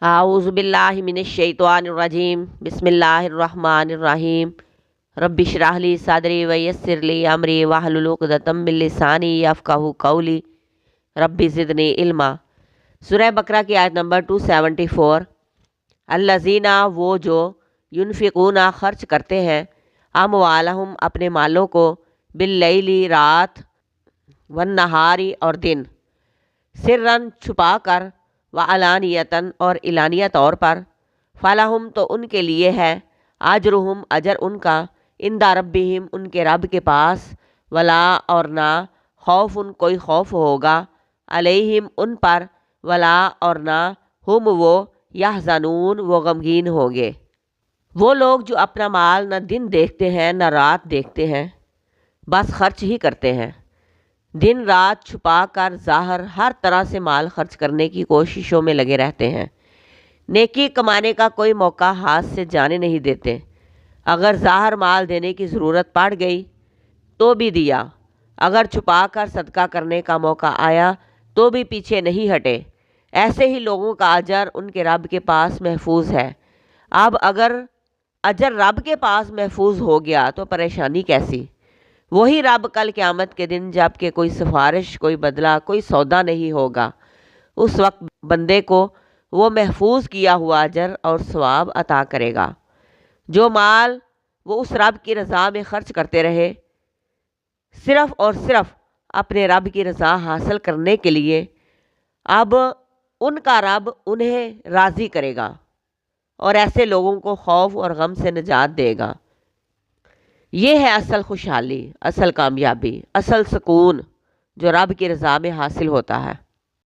اعوذ باللہ من الشیطان الرجیم بسم اللہ الرحمن الرحیم رب اشرح لی صدری ویسر لی امری واحلل عقدۃ من لسانی یفقہوا قولی رب زدنی علما۔ سورہ بقرہ کی آیت نمبر 274۔ الذین، وہ جو ینفقون خرچ کرتے ہیں، اموالہم اپنے مالوں کو، باللیل رات، والنہاری اور دن، سرًا چھپا کر، وعلانیتاً اور علانیہ طور پر، فلہم تو ان کے لیے ہے، اجرہم اجر ان کا، عند ربہم ان کے رب کے پاس، ولا اور نہ، خوف کوئی خوف ہوگا، علیہم ان پر، ولا اور نہ، ہم وہ، یحزنون وہ غمگین ہوں گے۔ وہ لوگ جو اپنا مال نہ دن دیکھتے ہیں نہ رات دیکھتے ہیں، بس خرچ ہی کرتے ہیں، دن رات چھپا کر ظاہر ہر طرح سے مال خرچ کرنے کی کوششوں میں لگے رہتے ہیں، نیکی کمانے کا کوئی موقع ہاتھ سے جانے نہیں دیتے، اگر ظاہر مال دینے کی ضرورت پڑ گئی تو بھی دیا، اگر چھپا کر صدقہ کرنے کا موقع آیا تو بھی پیچھے نہیں ہٹے، ایسے ہی لوگوں کا اجر ان کے رب کے پاس محفوظ ہے۔ اب اگر اجر رب کے پاس محفوظ ہو گیا تو پریشانی کیسی؟ وہی رب کل قیامت کے دن جب کہ کوئی سفارش، کوئی بدلہ، کوئی سودا نہیں ہوگا، اس وقت بندے کو وہ محفوظ کیا ہوا اجر اور ثواب عطا کرے گا۔ جو مال وہ اس رب کی رضا میں خرچ کرتے رہے، صرف اور صرف اپنے رب کی رضا حاصل کرنے کے لیے، اب ان کا رب انہیں راضی کرے گا اور ایسے لوگوں کو خوف اور غم سے نجات دے گا۔ یہ ہے اصل خوشحالی، اصل کامیابی، اصل سکون جو رب کی رضا میں حاصل ہوتا ہے۔